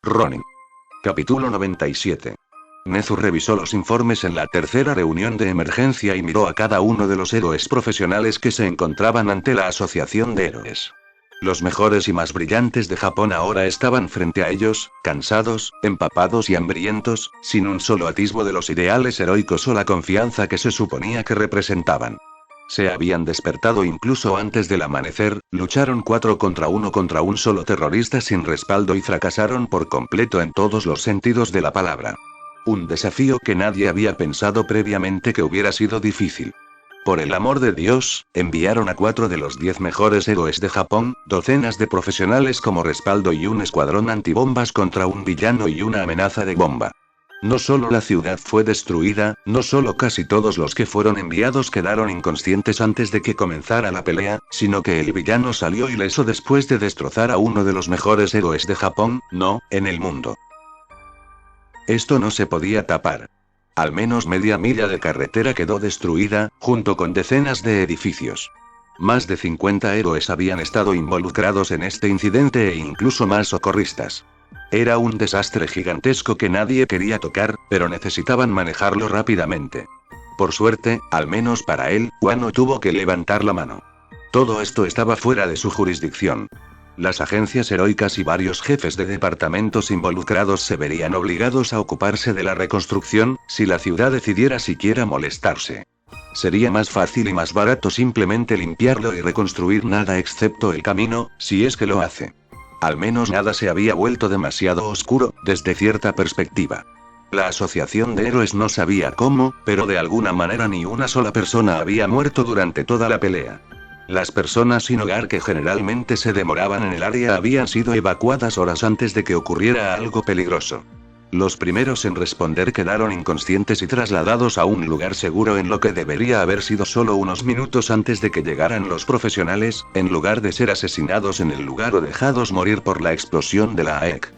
Ronin. Capítulo 97. Nezu revisó los informes en la tercera reunión de emergencia y miró a cada uno de los héroes profesionales que se encontraban ante la Asociación de Héroes. Los mejores y más brillantes de Japón ahora estaban frente a ellos, cansados, empapados y hambrientos, sin un solo atisbo de los ideales heroicos o la confianza que se suponía que representaban. Se habían despertado incluso antes del amanecer, lucharon 4 contra un solo terrorista sin respaldo y fracasaron por completo en todos los sentidos de la palabra. Un desafío que nadie había pensado previamente que hubiera sido difícil. Por el amor de Dios, enviaron a 4 de los 10 mejores héroes de Japón, docenas de profesionales como respaldo y un escuadrón antibombas contra un villano y una amenaza de bomba. No solo la ciudad fue destruida, no solo casi todos los que fueron enviados quedaron inconscientes antes de que comenzara la pelea, sino que el villano salió ileso después de destrozar a uno de los mejores héroes de Japón, no, en el mundo. Esto no se podía tapar. Al menos media milla de carretera quedó destruida, junto con decenas de edificios. Más de 50 héroes habían estado involucrados en este incidente e incluso más socorristas. Era un desastre gigantesco que nadie quería tocar, pero necesitaban manejarlo rápidamente. Por suerte, al menos para él, Wano tuvo que levantar la mano. Todo esto estaba fuera de su jurisdicción. Las agencias heroicas y varios jefes de departamentos involucrados se verían obligados a ocuparse de la reconstrucción, si la ciudad decidiera siquiera molestarse. Sería más fácil y más barato simplemente limpiarlo y reconstruir nada excepto el camino, si es que lo hace. Al menos nada se había vuelto demasiado oscuro, desde cierta perspectiva. La Asociación de Héroes no sabía cómo, pero de alguna manera ni una sola persona había muerto durante toda la pelea. Las personas sin hogar que generalmente se demoraban en el área habían sido evacuadas horas antes de que ocurriera algo peligroso. Los primeros en responder quedaron inconscientes y trasladados a un lugar seguro en lo que debería haber sido solo unos minutos antes de que llegaran los profesionales, en lugar de ser asesinados en el lugar o dejados morir por la explosión de la AEC.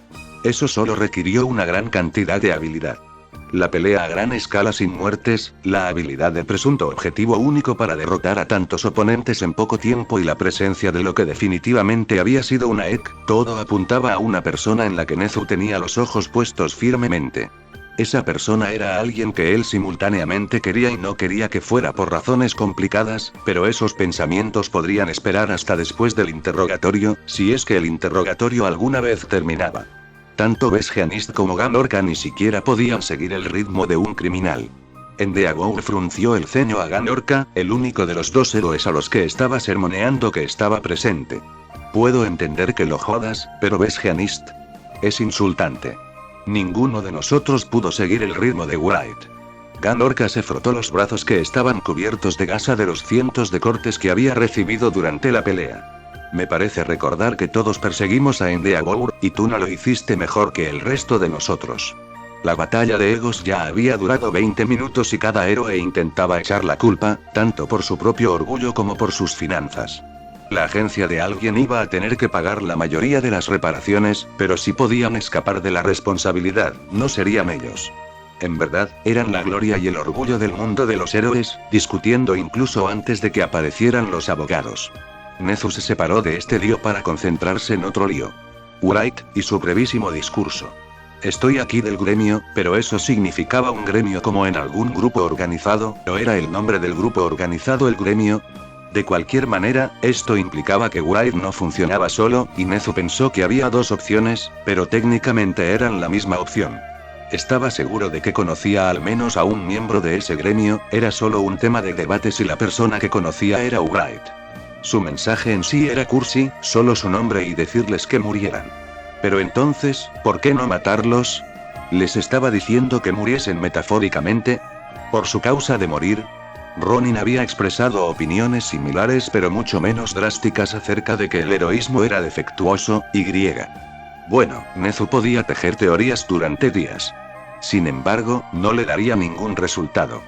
Eso solo requirió una gran cantidad de habilidad. La pelea a gran escala sin muertes, la habilidad del presunto objetivo único para derrotar a tantos oponentes en poco tiempo y la presencia de lo que definitivamente había sido una EK, todo apuntaba a una persona en la que Nezu tenía los ojos puestos firmemente. Esa persona era alguien que él simultáneamente quería y no quería que fuera por razones complicadas, pero esos pensamientos podrían esperar hasta después del interrogatorio, si es que el interrogatorio alguna vez terminaba. Tanto Besgeanist como Ganorka ni siquiera podían seguir el ritmo de un criminal. Endeavor frunció el ceño a Ganorka, el único de los 2 héroes a los que estaba sermoneando que estaba presente. Puedo entender que lo jodas, pero Besgeanist. Es insultante. Ninguno de nosotros pudo seguir el ritmo de White. Ganorka se frotó los brazos que estaban cubiertos de gasa de los cientos de cortes que había recibido durante la pelea. Me parece recordar que todos perseguimos a Endeavor, y tú no lo hiciste mejor que el resto de nosotros. La batalla de egos ya había durado 20 minutos y cada héroe intentaba echar la culpa, tanto por su propio orgullo como por sus finanzas. La agencia de alguien iba a tener que pagar la mayoría de las reparaciones, pero si podían escapar de la responsabilidad, no serían ellos. En verdad, eran la gloria y el orgullo del mundo de los héroes, discutiendo incluso antes de que aparecieran los abogados. Nezu se separó de este lío para concentrarse en otro lío. Wright, y su brevísimo discurso. Estoy aquí del gremio, pero eso significaba un gremio como en algún grupo organizado, ¿o era el nombre del grupo organizado el gremio? De cualquier manera, esto implicaba que Wright no funcionaba solo, y Nezu pensó que había 2 opciones, pero técnicamente eran la misma opción. Estaba seguro de que conocía al menos a un miembro de ese gremio, era solo un tema de debate si la persona que conocía era Wright. Su mensaje en sí era cursi, solo su nombre y decirles que murieran. Pero entonces, ¿por qué no matarlos? ¿Les estaba diciendo que muriesen metafóricamente? ¿Por su causa de morir? Ronin había expresado opiniones similares pero mucho menos drásticas acerca de que el heroísmo era defectuoso, y bueno, Nezu podía tejer teorías durante días. Sin embargo, no le daría ningún resultado.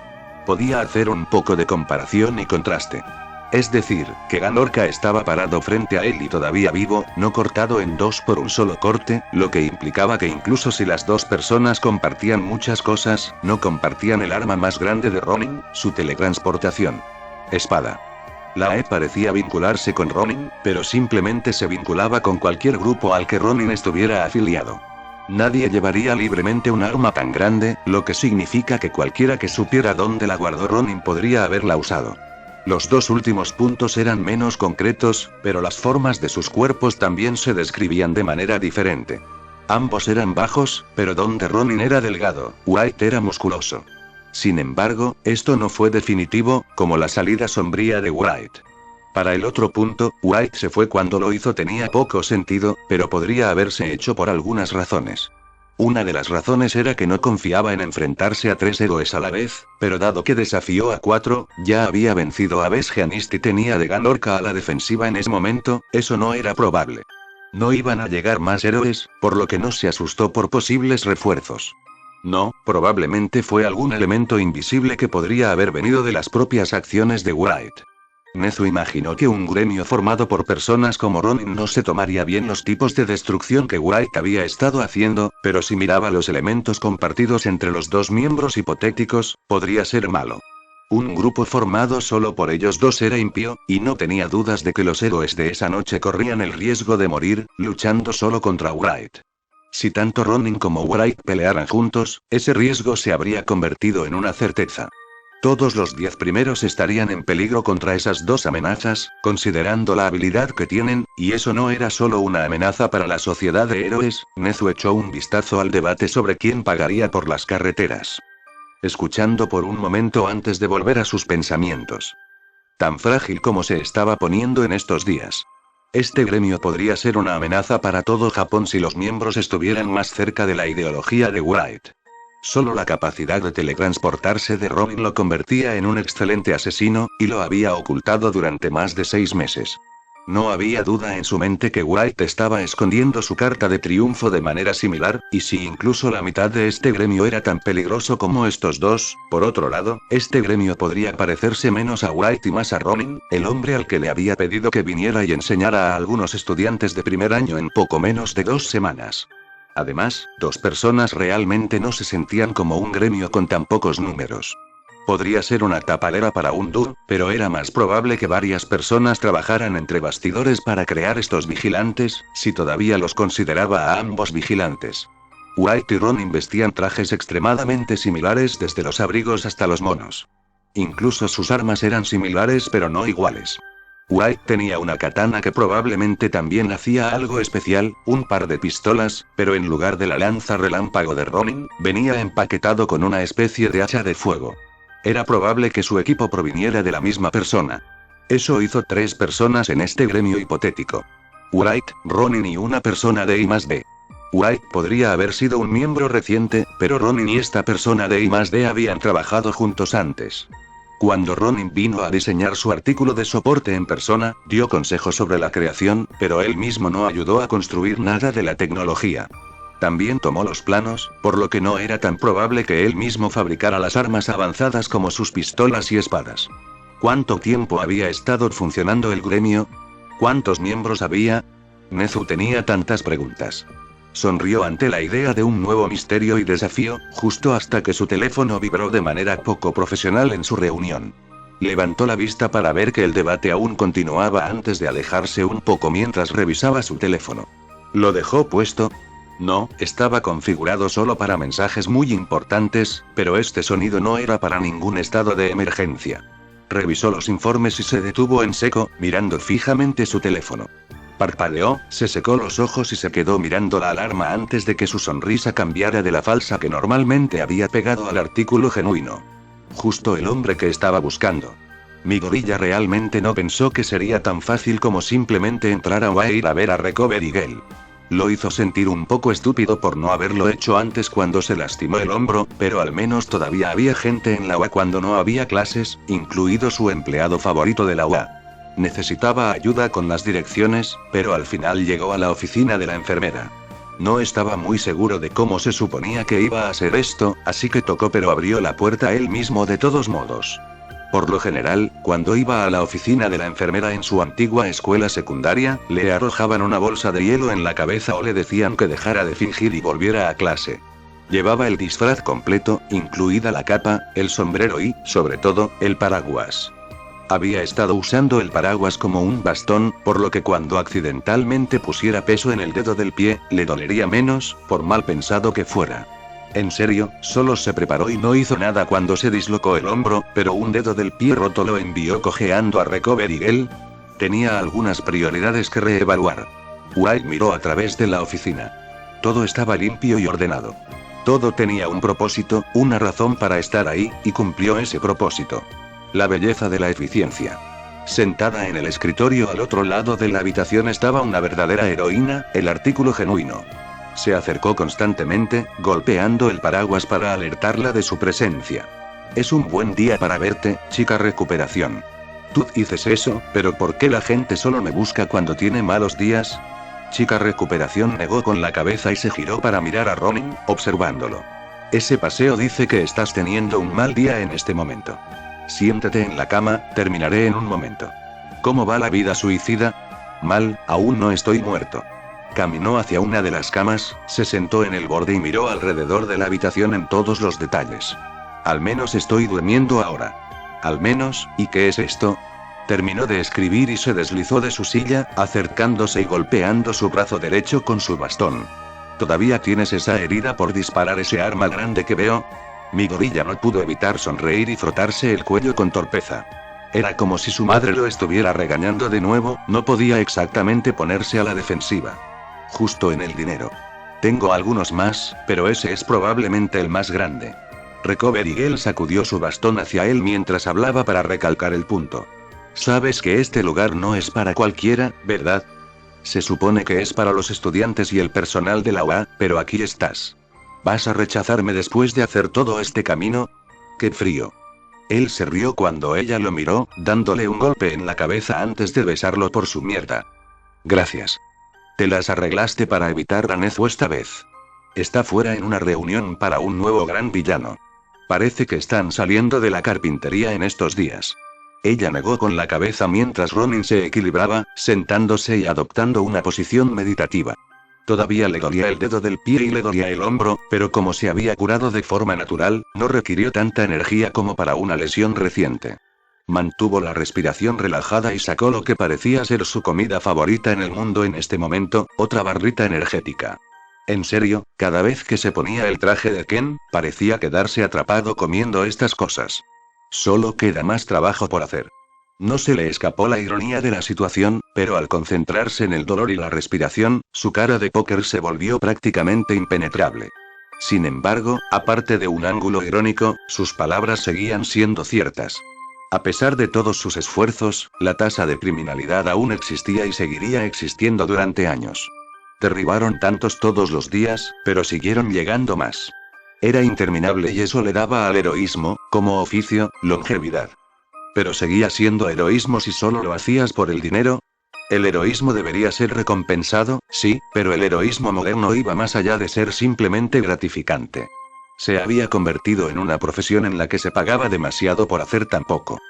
Podía hacer un poco de comparación y contraste. Es decir, que Ganorka estaba parado frente a él y todavía vivo, no cortado en 2 por un solo corte, lo que implicaba que incluso si las 2 personas compartían muchas cosas, no compartían el arma más grande de Ronin, su teletransportación. Espada. La E parecía vincularse con Ronin, pero simplemente se vinculaba con cualquier grupo al que Ronin estuviera afiliado. Nadie llevaría libremente un arma tan grande, lo que significa que cualquiera que supiera dónde la guardó Ronin podría haberla usado. Los dos últimos puntos eran menos concretos, pero las formas de sus cuerpos también se describían de manera diferente. Ambos eran bajos, pero donde Ronin era delgado, White era musculoso. Sin embargo, esto no fue definitivo, como la salida sombría de White. Para el otro punto, White se fue cuando lo hizo tenía poco sentido, pero podría haberse hecho por algunas razones. Una de las razones era que no confiaba en enfrentarse a 3 héroes a la vez, pero dado que desafió a 4, ya había vencido a Besgeanist y tenía de Galorca a la defensiva en ese momento, eso no era probable. No iban a llegar más héroes, por lo que no se asustó por posibles refuerzos. No, probablemente fue algún elemento invisible que podría haber venido de las propias acciones de White. Nezu imaginó que un gremio formado por personas como Ronin no se tomaría bien los tipos de destrucción que White había estado haciendo, pero si miraba los elementos compartidos entre los dos miembros hipotéticos, podría ser malo. Un grupo formado solo por ellos dos era impío, y no tenía dudas de que los héroes de esa noche corrían el riesgo de morir, luchando solo contra White. Si tanto Ronin como White pelearan juntos, ese riesgo se habría convertido en una certeza. Todos los 10 primeros estarían en peligro contra esas dos amenazas, considerando la habilidad que tienen, y eso no era solo una amenaza para la sociedad de héroes. Nezu echó un vistazo al debate sobre quién pagaría por las carreteras. Escuchando por un momento antes de volver a sus pensamientos. Tan frágil como se estaba poniendo en estos días. Este gremio podría ser una amenaza para todo Japón si los miembros estuvieran más cerca de la ideología de White. Solo la capacidad de teletransportarse de Ronin lo convertía en un excelente asesino, y lo había ocultado durante más de 6 meses. No había duda en su mente que White estaba escondiendo su carta de triunfo de manera similar, y si incluso la mitad de este gremio era tan peligroso como estos dos, por otro lado, este gremio podría parecerse menos a White y más a Ronin, el hombre al que le había pedido que viniera y enseñara a algunos estudiantes de primer año en poco menos de 2 semanas. Además, 2 personas realmente no se sentían como un gremio con tan pocos números. Podría ser una tapadera para un dúo, pero era más probable que varias personas trabajaran entre bastidores para crear estos vigilantes, si todavía los consideraba a ambos vigilantes. White y Ronin vestían trajes extremadamente similares desde los abrigos hasta los monos. Incluso sus armas eran similares pero no iguales. White tenía una katana que probablemente también hacía algo especial, un par de pistolas, pero en lugar de la lanza relámpago de Ronin, venía empaquetado con una especie de hacha de fuego. Era probable que su equipo proviniera de la misma persona. Eso hizo 3 personas en este gremio hipotético. White, Ronin y una persona de I+D. White podría haber sido un miembro reciente, pero Ronin y esta persona de I+D habían trabajado juntos antes. Cuando Ronin vino a diseñar su artículo de soporte en persona, dio consejos sobre la creación, pero él mismo no ayudó a construir nada de la tecnología. También tomó los planos, por lo que no era tan probable que él mismo fabricara las armas avanzadas como sus pistolas y espadas. ¿Cuánto tiempo había estado funcionando el gremio? ¿Cuántos miembros había? Nezu tenía tantas preguntas. Sonrió ante la idea de un nuevo misterio y desafío, justo hasta que su teléfono vibró de manera poco profesional en su reunión. Levantó la vista para ver que el debate aún continuaba antes de alejarse un poco mientras revisaba su teléfono. ¿Lo dejó puesto? No, estaba configurado solo para mensajes muy importantes, pero este sonido no era para ningún estado de emergencia. Revisó los informes y se detuvo en seco, mirando fijamente su teléfono. Parpadeó, se secó los ojos y se quedó mirando la alarma antes de que su sonrisa cambiara de la falsa que normalmente había pegado al artículo genuino. Justo el hombre que estaba buscando. Mi gorilla realmente no pensó que sería tan fácil como simplemente entrar a UA e ir a ver a Recover Eagle. Lo hizo sentir un poco estúpido por no haberlo hecho antes cuando se lastimó el hombro, pero al menos todavía había gente en la UA cuando no había clases, incluido su empleado favorito de la UA. Necesitaba ayuda con las direcciones, pero al final llegó a la oficina de la enfermera. No estaba muy seguro de cómo se suponía que iba a ser esto, así que tocó pero abrió la puerta él mismo de todos modos. Por lo general, cuando iba a la oficina de la enfermera en su antigua escuela secundaria, le arrojaban una bolsa de hielo en la cabeza o le decían que dejara de fingir y volviera a clase. Llevaba el disfraz completo, incluida la capa, el sombrero y, sobre todo, el paraguas. Había estado usando el paraguas como un bastón, por lo que cuando accidentalmente pusiera peso en el dedo del pie, le dolería menos, por mal pensado que fuera. En serio, solo se preparó y no hizo nada cuando se dislocó el hombro, pero un dedo del pie roto lo envió cojeando a Recover Eagle. Tenía algunas prioridades que reevaluar. White miró a través de la oficina. Todo estaba limpio y ordenado. Todo tenía un propósito, una razón para estar ahí, y cumplió ese propósito. La belleza de la eficiencia. Sentada en el escritorio al otro lado de la habitación estaba una verdadera heroína, el artículo genuino. Se acercó constantemente, golpeando el paraguas para alertarla de su presencia. Es un buen día para verte, chica recuperación. Tú dices eso, pero ¿por qué la gente solo me busca cuando tiene malos días? Chica recuperación negó con la cabeza y se giró para mirar a Ronin, observándolo. Ese paseo dice que estás teniendo un mal día en este momento. Siéntate en la cama, terminaré en un momento. ¿Cómo va la vida suicida? Mal, aún no estoy muerto. Caminó hacia una de las camas, se sentó en el borde y miró alrededor de la habitación en todos los detalles. Al menos estoy durmiendo ahora. Al menos, ¿y qué es esto? Terminó de escribir y se deslizó de su silla, acercándose y golpeando su brazo derecho con su bastón. ¿Todavía tienes esa herida por disparar ese arma grande que veo? Mi gorilla no pudo evitar sonreír y frotarse el cuello con torpeza. Era como si su madre lo estuviera regañando de nuevo, no podía exactamente ponerse a la defensiva. Justo en el dinero. Tengo algunos más, pero ese es probablemente el más grande. Recover Eagle sacudió su bastón hacia él mientras hablaba para recalcar el punto. Sabes que este lugar no es para cualquiera, ¿verdad? Se supone que es para los estudiantes y el personal de la UA, pero aquí estás. ¿Vas a rechazarme después de hacer todo este camino? ¡Qué frío! Él se rió cuando ella lo miró, dándole un golpe en la cabeza antes de besarlo por su mierda. Gracias. Te las arreglaste para evitar a Nezu esta vez. Está fuera en una reunión para un nuevo gran villano. Parece que están saliendo de la carpintería en estos días. Ella negó con la cabeza mientras Ronin se equilibraba, sentándose y adoptando una posición meditativa. Todavía le dolía el dedo del pie y le dolía el hombro, pero como se había curado de forma natural, no requirió tanta energía como para una lesión reciente. Mantuvo la respiración relajada y sacó lo que parecía ser su comida favorita en el mundo en este momento, otra barrita energética. En serio, cada vez que se ponía el traje de Ken, parecía quedarse atrapado comiendo estas cosas. Solo queda más trabajo por hacer. No se le escapó la ironía de la situación, pero al concentrarse en el dolor y la respiración, su cara de póker se volvió prácticamente impenetrable. Sin embargo, aparte de un ángulo irónico, sus palabras seguían siendo ciertas. A pesar de todos sus esfuerzos, la tasa de criminalidad aún existía y seguiría existiendo durante años. Derribaron tantos todos los días, pero siguieron llegando más. Era interminable y eso le daba al heroísmo, como oficio, longevidad. Pero seguía siendo heroísmo si solo lo hacías por el dinero. El heroísmo debería ser recompensado, sí, pero el heroísmo moderno iba más allá de ser simplemente gratificante. Se había convertido en una profesión en la que se pagaba demasiado por hacer tan poco.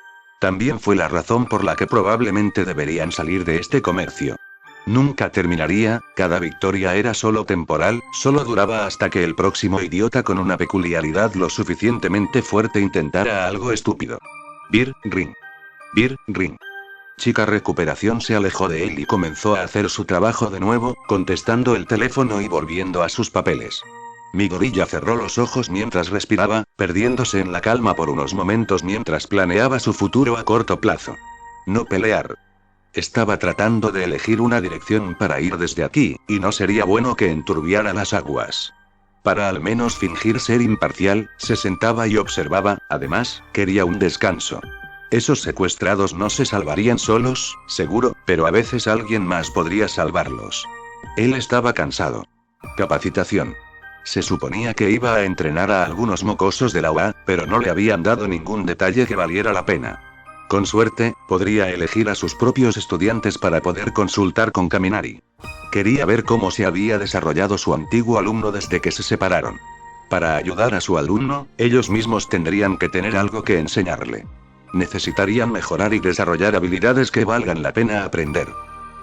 También fue la razón por la que probablemente deberían salir de este comercio. Nunca terminaría, cada victoria era solo temporal, solo duraba hasta que el próximo idiota con una peculiaridad lo suficientemente fuerte intentara algo estúpido. Bir, ring. Bir, ring. Chica recuperación se alejó de él y comenzó a hacer su trabajo de nuevo, contestando el teléfono y volviendo a sus papeles. Mi gorilla cerró los ojos mientras respiraba, perdiéndose en la calma por unos momentos mientras planeaba su futuro a corto plazo. No pelear. Estaba tratando de elegir una dirección para ir desde aquí, y no sería bueno que enturbiara las aguas. Para al menos fingir ser imparcial, se sentaba y observaba, además, quería un descanso. Esos secuestrados no se salvarían solos, seguro, pero a veces alguien más podría salvarlos. Él estaba cansado. Capacitación. Se suponía que iba a entrenar a algunos mocosos de la UA, pero no le habían dado ningún detalle que valiera la pena. Con suerte, podría elegir a sus propios estudiantes para poder consultar con Kaminari. Quería ver cómo se había desarrollado su antiguo alumno desde que se separaron. Para ayudar a su alumno, ellos mismos tendrían que tener algo que enseñarle. Necesitarían mejorar y desarrollar habilidades que valgan la pena aprender.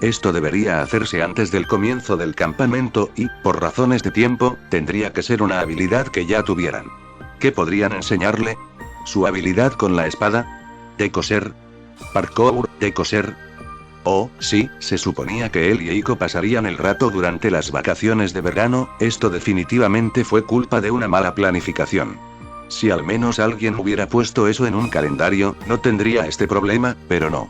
Esto debería hacerse antes del comienzo del campamento y, por razones de tiempo, tendría que ser una habilidad que ya tuvieran. ¿Qué podrían enseñarle? ¿Su habilidad con la espada? ¿De coser? ¿Parkour, de coser? Oh, sí, se suponía que él y Eiko pasarían el rato durante las vacaciones de verano. Esto definitivamente fue culpa de una mala planificación. Si al menos alguien hubiera puesto eso en un calendario, no tendría este problema, pero no.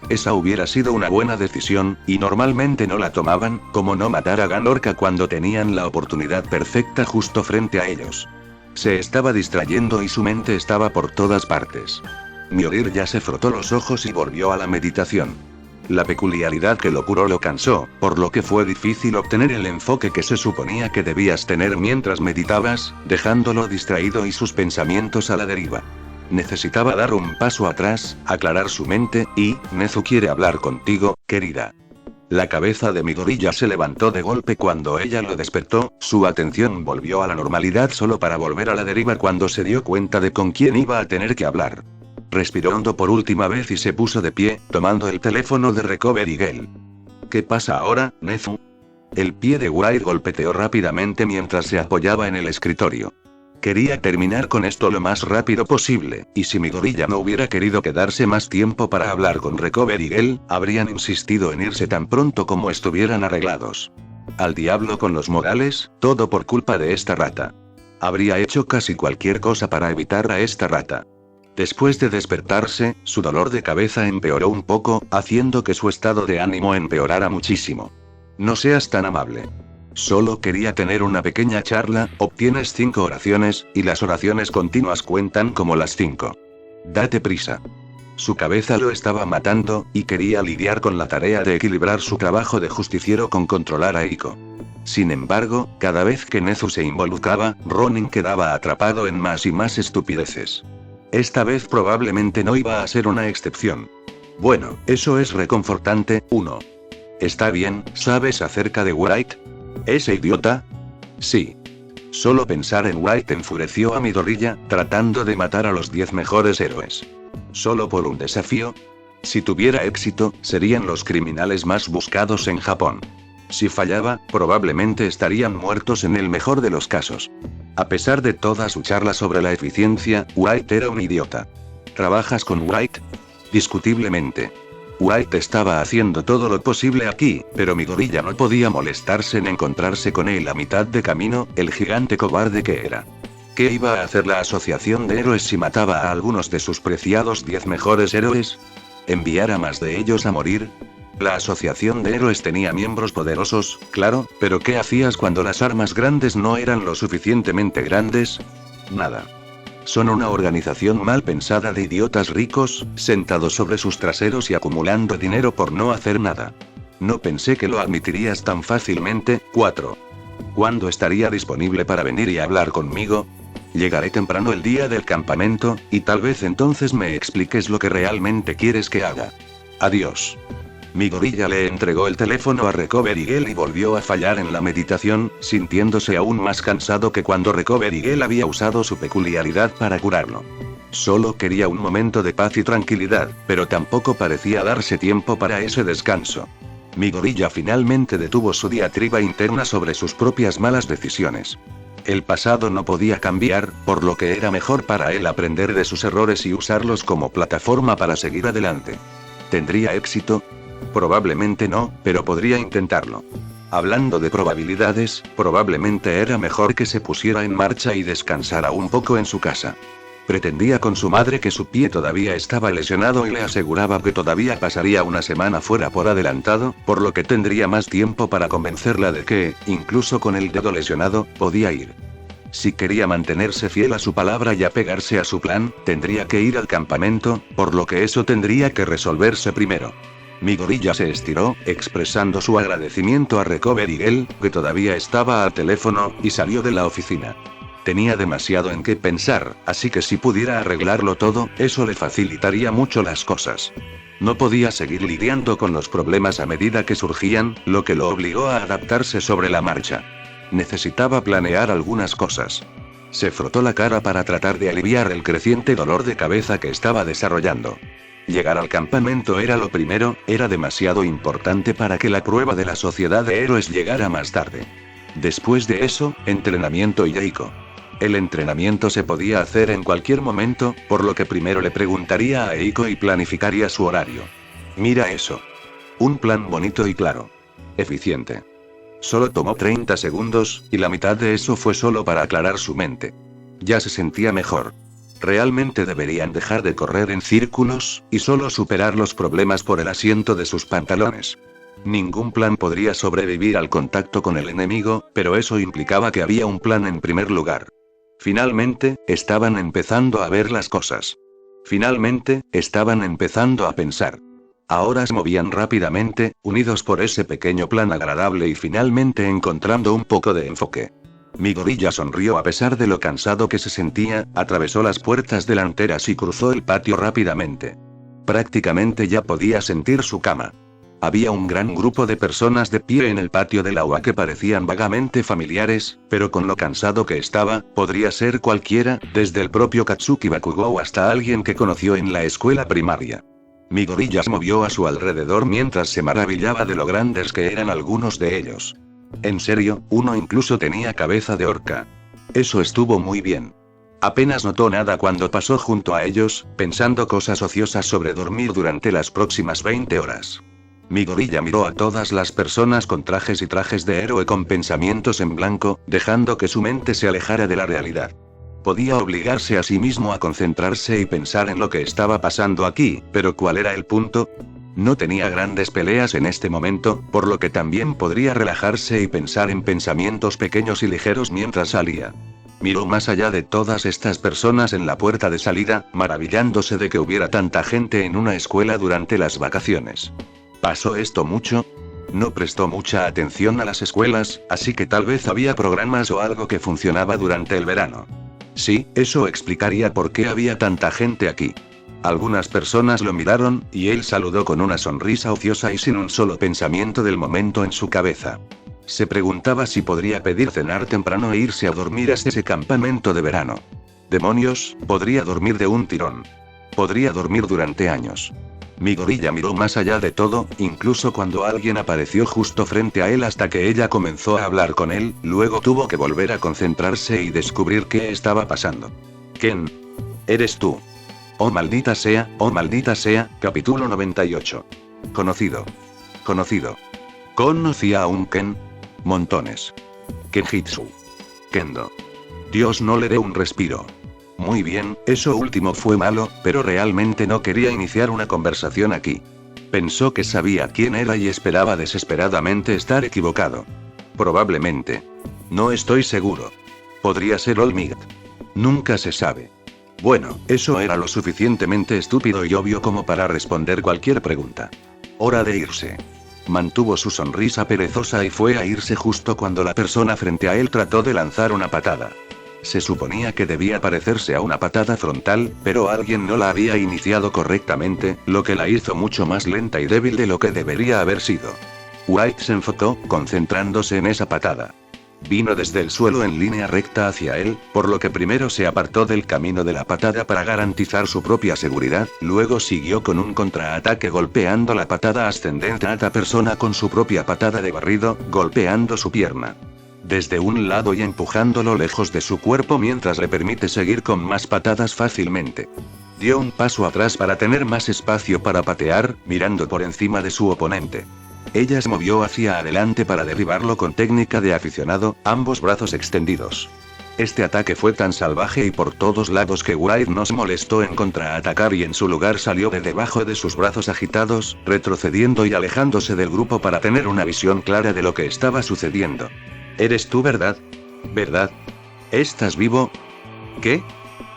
Esa hubiera sido una buena decisión, y normalmente no la tomaban, como no matar a Ganorka cuando tenían la oportunidad perfecta justo frente a ellos. Se estaba distrayendo y su mente estaba por todas partes. Miorir ya se frotó los ojos y volvió a la meditación. La peculiaridad que lo curó lo cansó, por lo que fue difícil obtener el enfoque que se suponía que debías tener mientras meditabas, dejándolo distraído y sus pensamientos a la deriva. Necesitaba dar un paso atrás, aclarar su mente, y, Nezu quiere hablar contigo, querida. La cabeza de Midoriya se levantó de golpe cuando ella lo despertó, su atención volvió a la normalidad solo para volver a la deriva cuando se dio cuenta de con quién iba a tener que hablar. Respiró hondo por última vez y se puso de pie, tomando el teléfono de Recovery Girl. ¿Qué pasa ahora, Nezu? El pie de White golpeteó rápidamente mientras se apoyaba en el escritorio. Quería terminar con esto lo más rápido posible, y si Midoriya no hubiera querido quedarse más tiempo para hablar con Recovery Girl, habrían insistido en irse tan pronto como estuvieran arreglados. Al diablo con los modales, todo por culpa de esta rata. Habría hecho casi cualquier cosa para evitar a esta rata. Después de despertarse, su dolor de cabeza empeoró un poco, haciendo que su estado de ánimo empeorara muchísimo. No seas tan amable. Solo quería tener una pequeña charla. Obtienes 5 oraciones, y las oraciones continuas cuentan como las 5. Date prisa. Su cabeza lo estaba matando, y quería lidiar con la tarea de equilibrar su trabajo de justiciero con controlar a Eiko. Sin embargo, cada vez que Nezu se involucraba, Ronin quedaba atrapado en más y más estupideces. Esta vez probablemente no iba a ser una excepción. Bueno, eso es reconfortante. 1. Está bien, ¿sabes acerca de White? ¿Ese idiota? Sí. Solo pensar en White enfureció a Midoriya, tratando de matar a los 10 mejores héroes. ¿Solo por un desafío? Si tuviera éxito, serían los criminales más buscados en Japón. Si fallaba, probablemente estarían muertos en el mejor de los casos. A pesar de toda su charla sobre la eficiencia, White era un idiota. ¿Trabajas con White? Discutiblemente. White estaba haciendo todo lo posible aquí, pero Midoriya no podía molestarse en encontrarse con él a mitad de camino, el gigante cobarde que era. ¿Qué iba a hacer la asociación de héroes si mataba a algunos de sus preciados 10 mejores héroes? ¿Enviar a más de ellos a morir? La asociación de héroes tenía miembros poderosos, claro, pero ¿qué hacías cuando las armas grandes no eran lo suficientemente grandes? Nada. Son una organización mal pensada de idiotas ricos, sentados sobre sus traseros y acumulando dinero por no hacer nada. No pensé que lo admitirías tan fácilmente. 4. ¿Cuándo estaría disponible para venir y hablar conmigo? Llegaré temprano el día del campamento, y tal vez entonces me expliques lo que realmente quieres que haga. Adiós. Midoriya le entregó el teléfono a Recovery Girl y volvió a fallar en la meditación, sintiéndose aún más cansado que cuando Recovery Girl había usado su peculiaridad para curarlo. Solo quería un momento de paz y tranquilidad, pero tampoco parecía darse tiempo para ese descanso. Midoriya finalmente detuvo su diatriba interna sobre sus propias malas decisiones. El pasado no podía cambiar, por lo que era mejor para él aprender de sus errores y usarlos como plataforma para seguir adelante. ¿Tendría éxito? Probablemente no, pero podría intentarlo. Hablando de probabilidades, probablemente era mejor que se pusiera en marcha y descansara un poco en su casa. Pretendía con su madre que su pie todavía estaba lesionado y le aseguraba que todavía pasaría una semana fuera por adelantado, por lo que tendría más tiempo para convencerla de que, incluso con el dedo lesionado, podía ir. Si quería mantenerse fiel a su palabra y apegarse a su plan, tendría que ir al campamento, por lo que eso tendría que resolverse primero. Midoriya se estiró, expresando su agradecimiento a Recovery Girl, que todavía estaba al teléfono, y salió de la oficina. Tenía demasiado en qué pensar, así que si pudiera arreglarlo todo, eso le facilitaría mucho las cosas. No podía seguir lidiando con los problemas a medida que surgían, lo que lo obligó a adaptarse sobre la marcha. Necesitaba planear algunas cosas. Se frotó la cara para tratar de aliviar el creciente dolor de cabeza que estaba desarrollando. Llegar al campamento era lo primero, era demasiado importante para que la prueba de la sociedad de héroes llegara más tarde. Después de eso, entrenamiento y Eiko. El entrenamiento se podía hacer en cualquier momento, por lo que primero le preguntaría a Eiko y planificaría su horario. Mira eso. Un plan bonito y claro. Eficiente. Solo tomó 30 segundos, y la mitad de eso fue solo para aclarar su mente. Ya se sentía mejor. Realmente deberían dejar de correr en círculos, y solo superar los problemas por el asiento de sus pantalones. Ningún plan podría sobrevivir al contacto con el enemigo, pero eso implicaba que había un plan en primer lugar. Finalmente, estaban empezando a ver las cosas. Finalmente, estaban empezando a pensar. Ahora se movían rápidamente, unidos por ese pequeño plan agradable y finalmente encontrando un poco de enfoque. Mi gorilla sonrió a pesar de lo cansado que se sentía, atravesó las puertas delanteras y cruzó el patio rápidamente. Prácticamente ya podía sentir su cama. Había un gran grupo de personas de pie en el patio del agua que parecían vagamente familiares, pero con lo cansado que estaba, podría ser cualquiera, desde el propio Katsuki Bakugou hasta alguien que conoció en la escuela primaria. Mi gorilla se movió a su alrededor mientras se maravillaba de lo grandes que eran algunos de ellos. En serio, uno incluso tenía cabeza de orca. Eso estuvo muy bien. Apenas notó nada cuando pasó junto a ellos, pensando cosas ociosas sobre dormir durante las próximas 20 horas. Mi gorilla miró a todas las personas con trajes y trajes de héroe con pensamientos en blanco, dejando que su mente se alejara de la realidad. Podía obligarse a sí mismo a concentrarse y pensar en lo que estaba pasando aquí, pero ¿cuál era el punto? No tenía grandes peleas en este momento, por lo que también podría relajarse y pensar en pensamientos pequeños y ligeros mientras salía. Miró más allá de todas estas personas en la puerta de salida, maravillándose de que hubiera tanta gente en una escuela durante las vacaciones. ¿Pasó esto mucho? No prestó mucha atención a las escuelas, así que tal vez había programas o algo que funcionaba durante el verano. Sí, eso explicaría por qué había tanta gente aquí. Algunas personas lo miraron, y él saludó con una sonrisa ociosa y sin un solo pensamiento del momento en su cabeza. Se preguntaba si podría pedir cenar temprano e irse a dormir a ese campamento de verano. Demonios, podría dormir de un tirón. Podría dormir durante años. Mi gorilla miró más allá de todo, incluso cuando alguien apareció justo frente a él hasta que ella comenzó a hablar con él, luego tuvo que volver a concentrarse y descubrir qué estaba pasando. Ken. Eres tú. Oh maldita sea, capítulo 98. Conocido. ¿Conocía a un Ken? Montones. Kenjitsu. Kendo. Dios, no le dé un respiro. Muy bien, eso último fue malo, pero realmente no quería iniciar una conversación aquí. Pensó que sabía quién era y esperaba desesperadamente estar equivocado. Probablemente. No estoy seguro. Podría ser Olmigt. Nunca se sabe. Bueno, eso era lo suficientemente estúpido y obvio como para responder cualquier pregunta. Hora de irse. Mantuvo su sonrisa perezosa y fue a irse justo cuando la persona frente a él trató de lanzar una patada. Se suponía que debía parecerse a una patada frontal, pero alguien no la había iniciado correctamente, lo que la hizo mucho más lenta y débil de lo que debería haber sido. White se enfocó, concentrándose en esa patada. Vino desde el suelo en línea recta hacia él, por lo que primero se apartó del camino de la patada para garantizar su propia seguridad, luego siguió con un contraataque golpeando la patada ascendente a esta persona con su propia patada de barrido, golpeando su pierna. Desde un lado y empujándolo lejos de su cuerpo mientras le permite seguir con más patadas fácilmente. Dio un paso atrás para tener más espacio para patear, mirando por encima de su oponente. Ella se movió hacia adelante para derribarlo con técnica de aficionado, ambos brazos extendidos. Este ataque fue tan salvaje y por todos lados que White no se molestó en contraatacar y en su lugar salió de debajo de sus brazos agitados, retrocediendo y alejándose del grupo para tener una visión clara de lo que estaba sucediendo. ¿Eres tú, verdad? ¿Verdad? ¿Estás vivo? ¿Qué?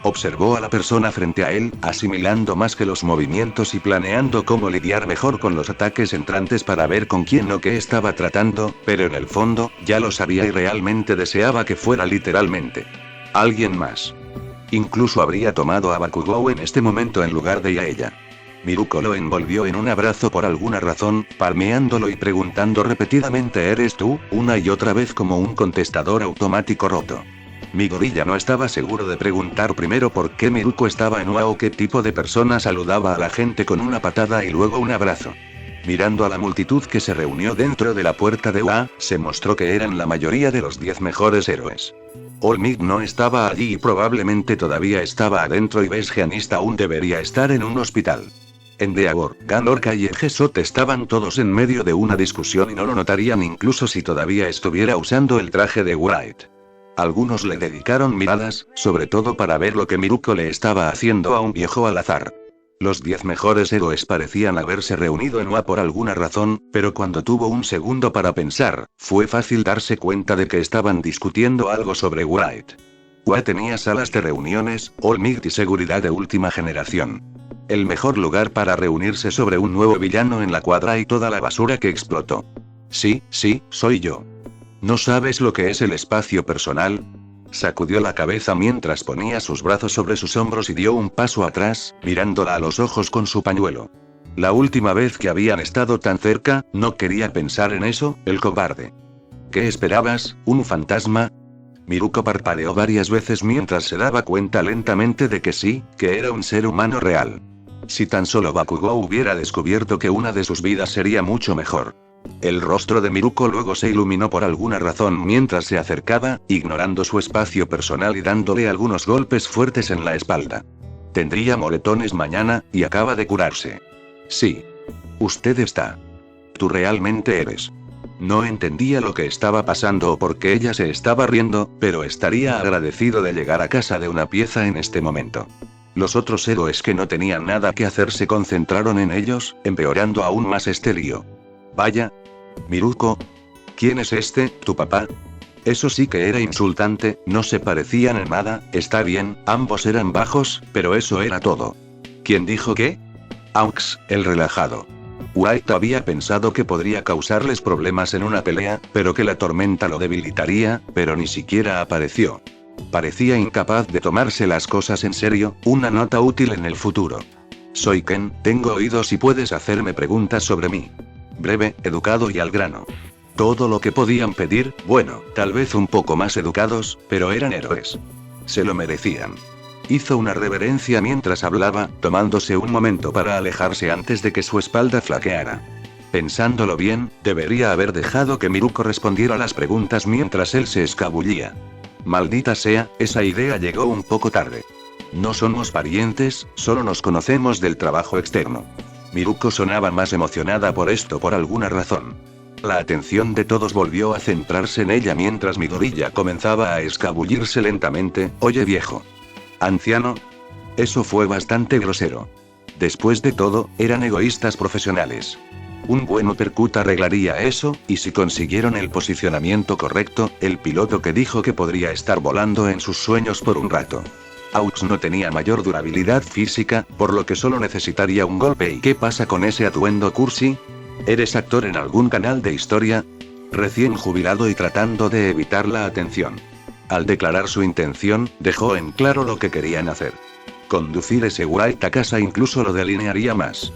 Observó a la persona frente a él, asimilando más que los movimientos y planeando cómo lidiar mejor con los ataques entrantes para ver con quién o qué estaba tratando, pero en el fondo, ya lo sabía y realmente deseaba que fuera literalmente alguien más. Incluso habría tomado a Bakugou en este momento en lugar de a ella. Miruko lo envolvió en un abrazo por alguna razón, palmeándolo y preguntando repetidamente ¿eres tú?, una y otra vez como un contestador automático roto. Mi gorilla no estaba seguro de preguntar primero por qué Miruko estaba en UA o qué tipo de persona saludaba a la gente con una patada y luego un abrazo. Mirando a la multitud que se reunió dentro de la puerta de UA, se mostró que eran la mayoría de los 10 mejores héroes. Olmig no estaba allí y probablemente todavía estaba adentro y Besgianista aún debería estar en un hospital. Endeavor, Ganorca y Egesot estaban todos en medio de una discusión y no lo notarían incluso si todavía estuviera usando el traje de White. Algunos le dedicaron miradas, sobre todo para ver lo que Miruko le estaba haciendo a un viejo al azar. Los 10 mejores héroes parecían haberse reunido en Ua por alguna razón, pero cuando tuvo un segundo para pensar, fue fácil darse cuenta de que estaban discutiendo algo sobre White. Ua tenía salas de reuniones, Olmig y seguridad de última generación. El mejor lugar para reunirse sobre un nuevo villano en la cuadra y toda la basura que explotó. Sí, soy yo. ¿No sabes lo que es el espacio personal? Sacudió la cabeza mientras ponía sus brazos sobre sus hombros y dio un paso atrás, mirándola a los ojos con su pañuelo. La última vez que habían estado tan cerca, no quería pensar en eso, el cobarde. ¿Qué esperabas, un fantasma? Miruko parpadeó varias veces mientras se daba cuenta lentamente de que sí, que era un ser humano real. Si tan solo Bakugou hubiera descubierto que una de sus vidas sería mucho mejor. El rostro de Miruko luego se iluminó por alguna razón mientras se acercaba, ignorando su espacio personal y dándole algunos golpes fuertes en la espalda. Tendría moretones mañana, y acaba de curarse. Sí. Usted está. Tú realmente eres. No entendía lo que estaba pasando o por qué ella se estaba riendo, pero estaría agradecido de llegar a casa de una pieza en este momento. Los otros héroes que no tenían nada que hacer se concentraron en ellos, empeorando aún más este lío. Vaya. Miruko. ¿Quién es este, tu papá? Eso sí que era insultante, no se parecían en nada, está bien, ambos eran bajos, pero eso era todo. ¿Quién dijo qué? Aux, el relajado. White había pensado que podría causarles problemas en una pelea, pero que la tormenta lo debilitaría, pero ni siquiera apareció. Parecía incapaz de tomarse las cosas en serio, una nota útil en el futuro. Soy Ken, tengo oídos y puedes hacerme preguntas sobre mí. Breve, educado y al grano. Todo lo que podían pedir, bueno, tal vez un poco más educados, pero eran héroes. Se lo merecían. Hizo una reverencia mientras hablaba, tomándose un momento para alejarse antes de que su espalda flaqueara. Pensándolo bien, debería haber dejado que Miruko respondiera las preguntas mientras él se escabullía. Maldita sea, esa idea llegó un poco tarde. No somos parientes, solo nos conocemos del trabajo externo. Miruko sonaba más emocionada por esto por alguna razón. La atención de todos volvió a centrarse en ella mientras Midoriya comenzaba a escabullirse lentamente. Oye viejo. ¿Anciano? Eso fue bastante grosero. Después de todo, eran egoístas profesionales. Un buen uppercut arreglaría eso, y si consiguieron el posicionamiento correcto, el piloto que dijo que podría estar volando en sus sueños por un rato. Aux no tenía mayor durabilidad física, por lo que solo necesitaría un golpe. ¿Y qué pasa con ese atuendo cursi? ¿Eres actor en algún canal de historia? Recién jubilado y tratando de evitar la atención. Al declarar su intención, dejó en claro lo que querían hacer. Conducir ese White a casa incluso lo delinearía más.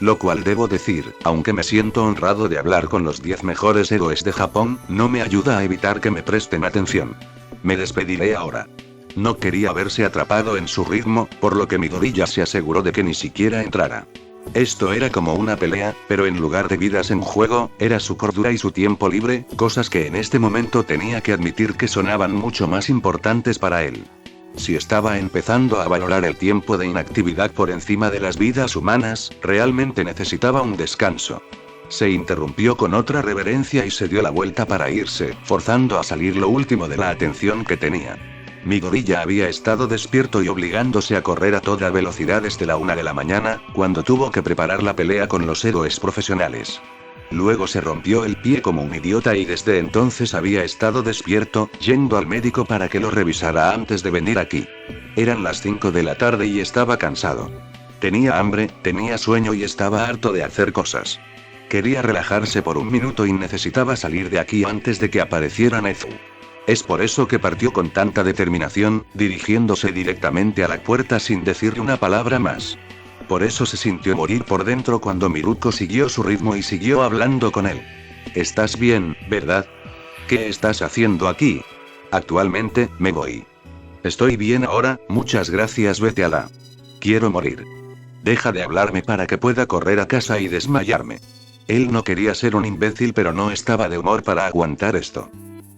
Lo cual debo decir, aunque me siento honrado de hablar con los 10 mejores héroes de Japón, no me ayuda a evitar que me presten atención. Me despediré ahora. No quería verse atrapado en su ritmo, por lo que Midoriya se aseguró de que ni siquiera entrara. Esto era como una pelea, pero en lugar de vidas en juego, era su cordura y su tiempo libre, cosas que en este momento tenía que admitir que sonaban mucho más importantes para él. Si estaba empezando a valorar el tiempo de inactividad por encima de las vidas humanas, realmente necesitaba un descanso. Se interrumpió con otra reverencia y se dio la vuelta para irse, forzando a salir lo último de la atención que tenía. Midoriya había estado despierto y obligándose a correr a toda velocidad desde la 1 de la mañana, cuando tuvo que preparar la pelea con los héroes profesionales. Luego se rompió el pie como un idiota y desde entonces había estado despierto, yendo al médico para que lo revisara antes de venir aquí. Eran las 5 de la tarde y estaba cansado. Tenía hambre, tenía sueño y estaba harto de hacer cosas. Quería relajarse por un minuto y necesitaba salir de aquí antes de que apareciera Nezu. Es por eso que partió con tanta determinación, dirigiéndose directamente a la puerta sin decirle una palabra más. Por eso se sintió morir por dentro cuando Miruko siguió su ritmo y siguió hablando con él. ¿Estás bien, verdad? ¿Qué estás haciendo aquí? Actualmente, me voy. Estoy bien ahora, muchas gracias, vete a la. Quiero morir. Deja de hablarme para que pueda correr a casa y desmayarme. Él no quería ser un imbécil pero no estaba de humor para aguantar esto.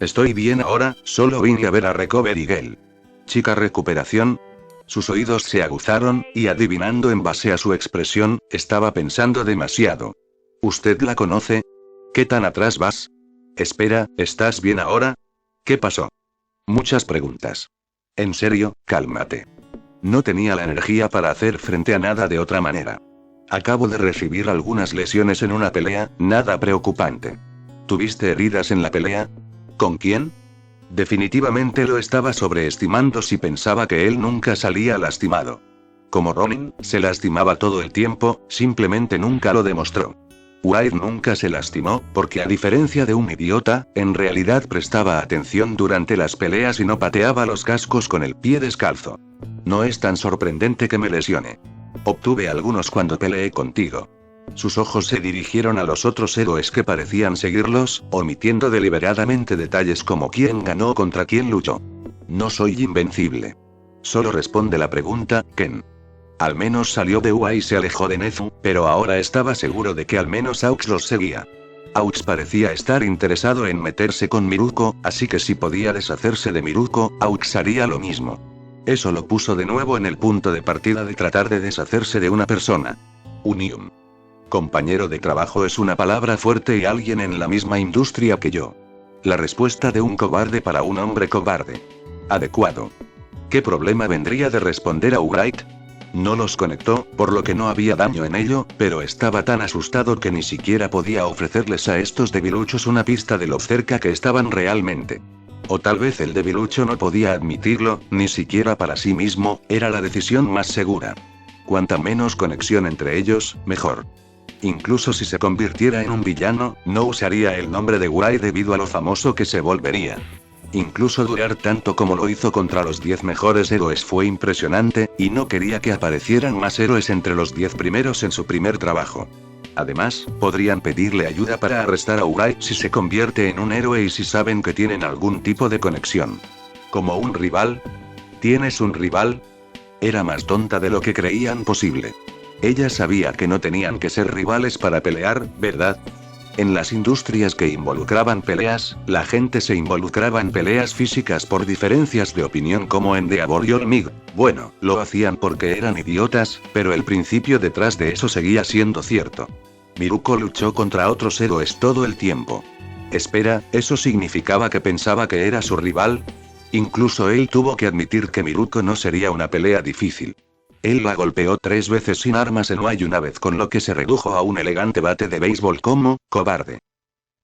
Estoy bien ahora, solo vine a ver a Recovery Girl. Chica recuperación. Sus oídos se aguzaron, y adivinando en base a su expresión, estaba pensando demasiado. ¿Usted la conoce? ¿Qué tan atrás vas? Espera, ¿estás bien ahora? ¿Qué pasó? Muchas preguntas. En serio, cálmate. No tenía la energía para hacer frente a nada de otra manera. Acabo de recibir algunas lesiones en una pelea, nada preocupante. ¿Tuviste heridas en la pelea? ¿Con quién? Definitivamente lo estaba sobreestimando si pensaba que él nunca salía lastimado. Como Ronin, se lastimaba todo el tiempo, simplemente nunca lo demostró. White nunca se lastimó, porque a diferencia de un idiota, en realidad prestaba atención durante las peleas y no pateaba los cascos con el pie descalzo. No es tan sorprendente que me lesione. Obtuve algunos cuando peleé contigo. Sus ojos se dirigieron a los otros héroes que parecían seguirlos, omitiendo deliberadamente detalles como quién ganó o contra quién luchó. No soy invencible. Solo responde la pregunta, Ken. Al menos salió de UA y se alejó de Nezu, pero ahora estaba seguro de que al menos Aux los seguía. Aux parecía estar interesado en meterse con Miruko, así que si podía deshacerse de Miruko, Aux haría lo mismo. Eso lo puso de nuevo en el punto de partida de tratar de deshacerse de una persona. Unium. Compañero de trabajo es una palabra fuerte y alguien en la misma industria que yo. La respuesta de un cobarde para un hombre cobarde. Adecuado. ¿Qué problema vendría de responder a Wright? No los conectó, por lo que no había daño en ello, pero estaba tan asustado que ni siquiera podía ofrecerles a estos debiluchos una pista de lo cerca que estaban realmente. O tal vez el debilucho no podía admitirlo, ni siquiera para sí mismo, era la decisión más segura. Cuanta menos conexión entre ellos, mejor. Incluso si se convirtiera en un villano, no usaría el nombre de Wai debido a lo famoso que se volvería. Incluso durar tanto como lo hizo contra los 10 mejores héroes fue impresionante, y no quería que aparecieran más héroes entre los 10 primeros en su primer trabajo. Además, podrían pedirle ayuda para arrestar a Wright si se convierte en un héroe y si saben que tienen algún tipo de conexión. ¿Como un rival? ¿Tienes un rival? Era más tonta de lo que creían posible. Ella sabía que no tenían que ser rivales para pelear, ¿verdad? En las industrias que involucraban peleas, la gente se involucraba en peleas físicas por diferencias de opinión como en The Aboriginal Mig. Bueno, lo hacían porque eran idiotas, pero el principio detrás de eso seguía siendo cierto. Miruko luchó contra otros héroes todo el tiempo. Espera, ¿eso significaba que pensaba que era su rival? Incluso él tuvo que admitir que Miruko no sería una pelea difícil. Él la golpeó 3 veces sin armas en UA y una vez con lo que se redujo a un elegante bate de béisbol como, cobarde.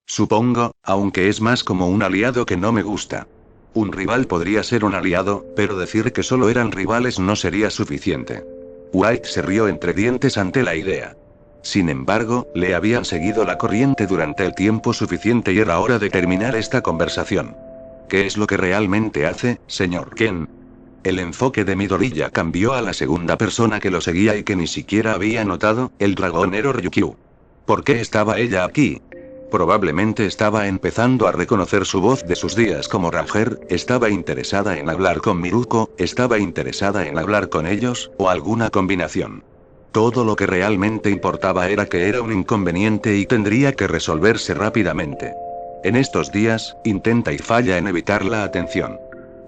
Supongo, aunque es más como un aliado que no me gusta. Un rival podría ser un aliado, pero decir que solo eran rivales no sería suficiente. White se rió entre dientes ante la idea. Sin embargo, le habían seguido la corriente durante el tiempo suficiente y era hora de terminar esta conversación. ¿Qué es lo que realmente hace, señor Ken? El enfoque de Midoriya cambió a la segunda persona que lo seguía y que ni siquiera había notado, el dragonero Ryukyu. ¿Por qué estaba ella aquí? Probablemente estaba empezando a reconocer su voz de sus días como Ranger, estaba interesada en hablar con Miruko, estaba interesada en hablar con ellos, o alguna combinación. Todo lo que realmente importaba era que era un inconveniente y tendría que resolverse rápidamente. En estos días, intenta y falla en evitar la atención.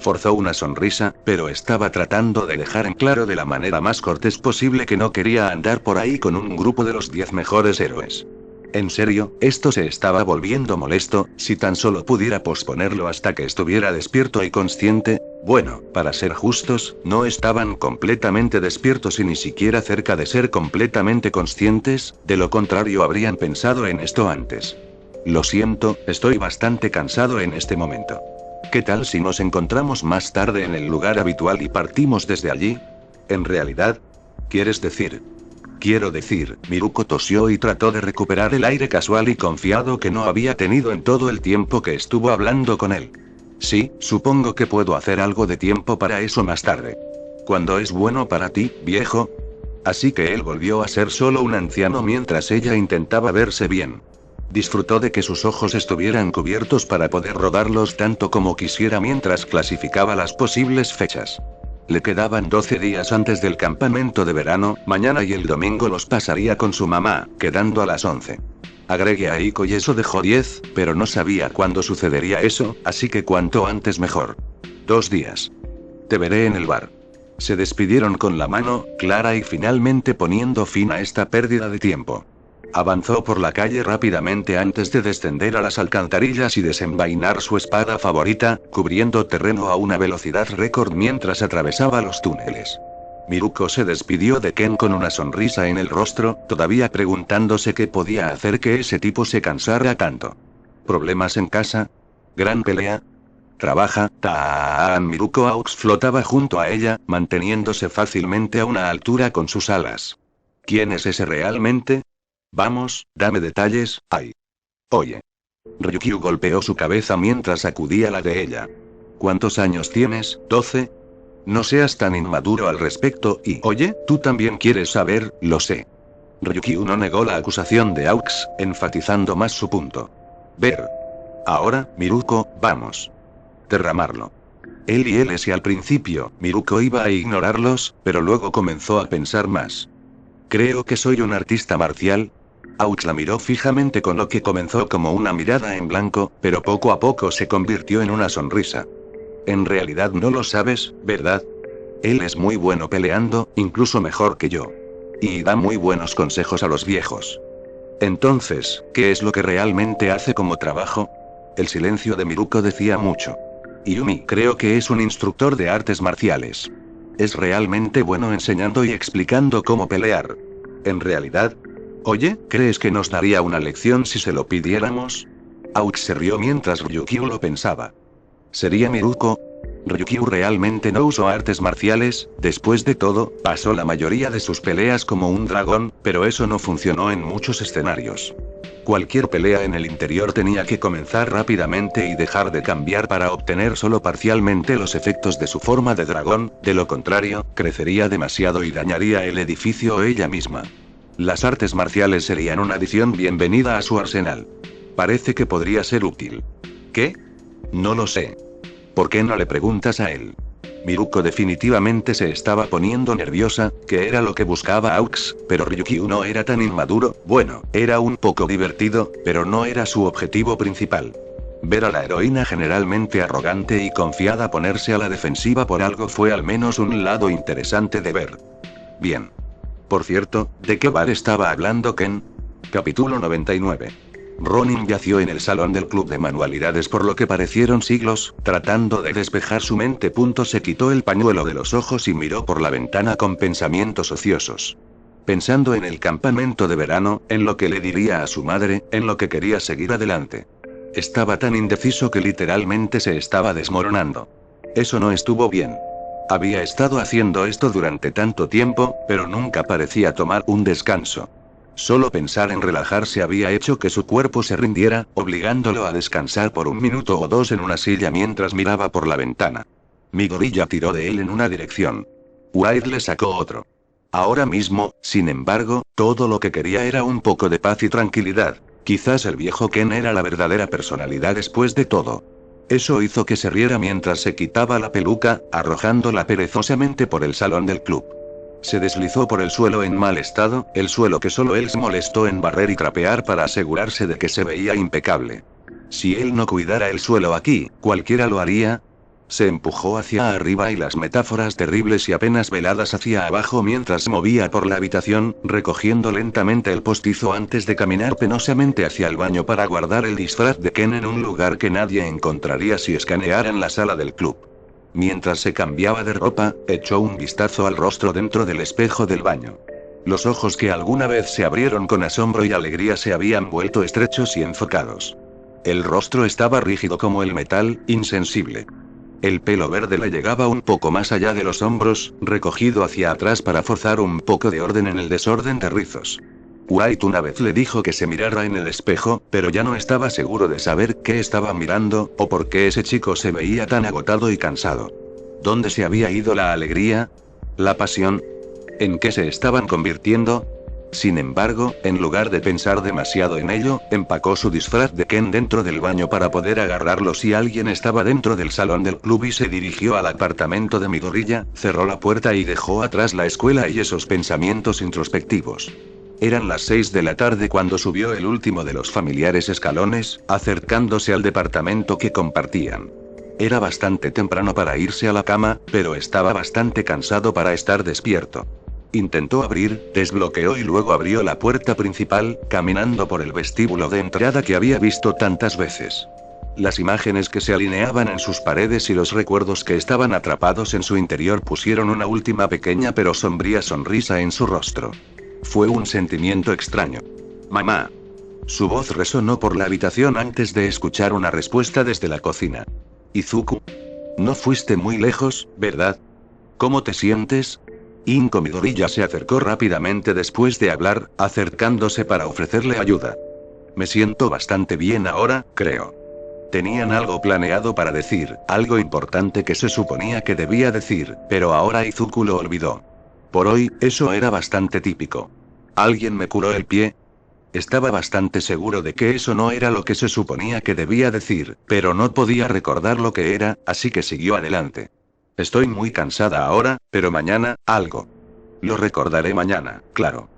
Forzó una sonrisa, pero estaba tratando de dejar en claro de la manera más cortés posible que no quería andar por ahí con un grupo de los 10 mejores héroes. En serio, esto se estaba volviendo molesto, si tan solo pudiera posponerlo hasta que estuviera despierto y consciente. Bueno, para ser justos, no estaban completamente despiertos y ni siquiera cerca de ser completamente conscientes, de lo contrario habrían pensado en esto antes. Lo siento, estoy bastante cansado en este momento. ¿Qué tal si nos encontramos más tarde en el lugar habitual y partimos desde allí? En realidad, ¿quieres decir? Quiero decir, Miruko tosió y trató de recuperar el aire casual y confiado que no había tenido en todo el tiempo que estuvo hablando con él. Sí, supongo que puedo hacer algo de tiempo para eso más tarde. ¿Cuándo es bueno para ti, viejo? Así que él volvió a ser solo un anciano mientras ella intentaba verse bien. Disfrutó de que sus ojos estuvieran cubiertos para poder rodarlos tanto como quisiera mientras clasificaba las posibles fechas. Le quedaban 12 días antes del campamento de verano, mañana y el domingo los pasaría con su mamá, quedando a las 11. Agregué a Iko y eso dejó 10, pero no sabía cuándo sucedería eso, así que cuanto antes mejor. 2 días. Te veré en el bar. Se despidieron con la mano clara y finalmente poniendo fin a esta pérdida de tiempo. Avanzó por la calle rápidamente antes de descender a las alcantarillas y desenvainar su espada favorita, cubriendo terreno a una velocidad récord mientras atravesaba los túneles. Miruko se despidió de Ken con una sonrisa en el rostro, todavía preguntándose qué podía hacer que ese tipo se cansara tanto. ¿Problemas en casa? ¿Gran pelea? ¿Trabaja? Miruko Aux flotaba junto a ella, manteniéndose fácilmente a una altura con sus alas. ¿Quién es ese realmente? Vamos, dame detalles, ay. Oye. Ryukyu golpeó su cabeza mientras sacudía la de ella. ¿Cuántos años tienes? ¿12? No seas tan inmaduro al respecto y, oye, tú también quieres saber, lo sé. Ryukyu no negó la acusación de Aux, enfatizando más su punto. Ver. Ahora, Miruko, vamos. Derramarlo. Él y él, si al principio, Miruko iba a ignorarlos, pero luego comenzó a pensar más. Creo que soy un artista marcial. Aux la miró fijamente con lo que comenzó como una mirada en blanco, pero poco a poco se convirtió en una sonrisa. En realidad no lo sabes, ¿verdad? Él es muy bueno peleando, incluso mejor que yo. Y da muy buenos consejos a los viejos. Entonces, ¿qué es lo que realmente hace como trabajo? El silencio de Miruko decía mucho. Yumi creo que es un instructor de artes marciales. Es realmente bueno enseñando y explicando cómo pelear. En realidad... Oye, ¿crees que nos daría una lección si se lo pidiéramos? Aux se rió mientras Ryukyu lo pensaba. ¿Sería Miruko? Ryukyu realmente no usó artes marciales, después de todo, pasó la mayoría de sus peleas como un dragón, pero eso no funcionó en muchos escenarios. Cualquier pelea en el interior tenía que comenzar rápidamente y dejar de cambiar para obtener solo parcialmente los efectos de su forma de dragón, de lo contrario, crecería demasiado y dañaría el edificio o ella misma. Las artes marciales serían una adición bienvenida a su arsenal. Parece que podría ser útil. ¿Qué? No lo sé. ¿Por qué no le preguntas a él? Miruko definitivamente se estaba poniendo nerviosa, que era lo que buscaba Aux, pero Ryukyu no era tan inmaduro, bueno, era un poco divertido, pero no era su objetivo principal. Ver a la heroína generalmente arrogante y confiada ponerse a la defensiva por algo fue al menos un lado interesante de ver. Bien. Por cierto, ¿de qué bar estaba hablando Ken? Capítulo 99. Ronin yació en el salón del club de manualidades por lo que parecieron siglos, tratando de despejar su mente. Se quitó el pañuelo de los ojos y miró por la ventana con pensamientos ociosos. Pensando en el campamento de verano, en lo que le diría a su madre, en lo que quería seguir adelante. Estaba tan indeciso que literalmente se estaba desmoronando. Eso no estuvo bien. Había estado haciendo esto durante tanto tiempo, pero nunca parecía tomar un descanso. Solo pensar en relajarse había hecho que su cuerpo se rindiera, obligándolo a descansar por 1 minuto o 2 en una silla mientras miraba por la ventana. Mi gorilla tiró de él en una dirección. White le sacó otro. Ahora mismo, sin embargo, todo lo que quería era un poco de paz y tranquilidad. Quizás el viejo Ken era la verdadera personalidad después de todo. Eso hizo que se riera mientras se quitaba la peluca, arrojándola perezosamente por el salón del club. Se deslizó por el suelo en mal estado, el suelo que solo él se molestó en barrer y trapear para asegurarse de que se veía impecable. Si él no cuidara el suelo aquí, cualquiera lo haría. Se empujó hacia arriba y las metáforas terribles y apenas veladas hacia abajo mientras se movía por la habitación, recogiendo lentamente el postizo antes de caminar penosamente hacia el baño para guardar el disfraz de Ken en un lugar que nadie encontraría si escanearan la sala del club. Mientras se cambiaba de ropa, echó un vistazo al rostro dentro del espejo del baño. Los ojos que alguna vez se abrieron con asombro y alegría se habían vuelto estrechos y enfocados. El rostro estaba rígido como el metal, insensible. El pelo verde le llegaba un poco más allá de los hombros, recogido hacia atrás para forzar un poco de orden en el desorden de rizos. White una vez le dijo que se mirara en el espejo, pero ya no estaba seguro de saber qué estaba mirando, o por qué ese chico se veía tan agotado y cansado. ¿Dónde se había ido la alegría? ¿La pasión? ¿En qué se estaban convirtiendo? Sin embargo, en lugar de pensar demasiado en ello, empacó su disfraz de Ken dentro del baño para poder agarrarlo si alguien estaba dentro del salón del club y se dirigió al apartamento de Midoriya, cerró la puerta y dejó atrás la escuela y esos pensamientos introspectivos. Eran las 6 de la tarde cuando subió el último de los familiares escalones, acercándose al departamento que compartían. Era bastante temprano para irse a la cama, pero estaba bastante cansado para estar despierto. Intentó abrir, desbloqueó y luego abrió la puerta principal, caminando por el vestíbulo de entrada que había visto tantas veces. Las imágenes que se alineaban en sus paredes y los recuerdos que estaban atrapados en su interior pusieron una última pequeña pero sombría sonrisa en su rostro. Fue un sentimiento extraño. Mamá. Su voz resonó por la habitación antes de escuchar una respuesta desde la cocina. Izuku. No fuiste muy lejos, ¿verdad? ¿Cómo te sientes? Inko Midoriya se acercó rápidamente después de hablar, acercándose para ofrecerle ayuda. Me siento bastante bien ahora, creo. Tenían algo planeado para decir, algo importante que se suponía que debía decir, pero ahora Izuku lo olvidó. Por hoy, eso era bastante típico. ¿Alguien me curó el pie? Estaba bastante seguro de que eso no era lo que se suponía que debía decir, pero no podía recordar lo que era, así que siguió adelante. Estoy muy cansada ahora, pero mañana, algo. Lo recordaré mañana, claro.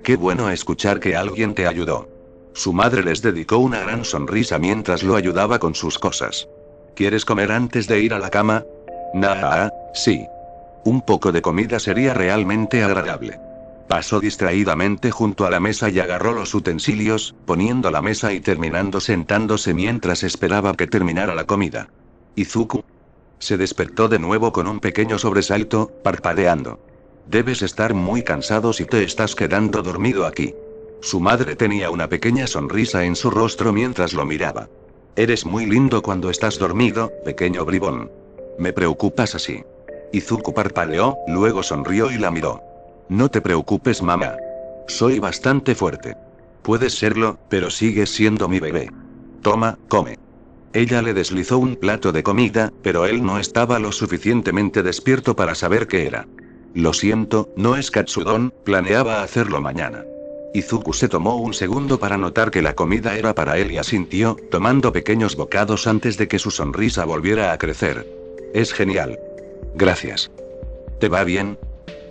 Qué bueno escuchar que alguien te ayudó. Su madre les dedicó una gran sonrisa mientras lo ayudaba con sus cosas. ¿Quieres comer antes de ir a la cama? Nah, sí. Un poco de comida sería realmente agradable. Pasó distraídamente junto a la mesa y agarró los utensilios, poniendo la mesa y terminando sentándose mientras esperaba que terminara la comida. Izuku. Se despertó de nuevo con un pequeño sobresalto, parpadeando. Debes estar muy cansado si te estás quedando dormido aquí. Su madre tenía una pequeña sonrisa en su rostro mientras lo miraba. Eres muy lindo cuando estás dormido, pequeño bribón. Me preocupas así. Izuku parpadeó, luego sonrió y la miró. No te preocupes, mamá. Soy bastante fuerte. Puedes serlo, pero sigues siendo mi bebé. Toma, come. Ella le deslizó un plato de comida, pero él no estaba lo suficientemente despierto para saber qué era. Lo siento, no es katsudon, planeaba hacerlo mañana. Izuku se tomó un segundo para notar que la comida era para él y asintió, tomando pequeños bocados antes de que su sonrisa volviera a crecer. Es genial. Gracias. ¿Te va bien?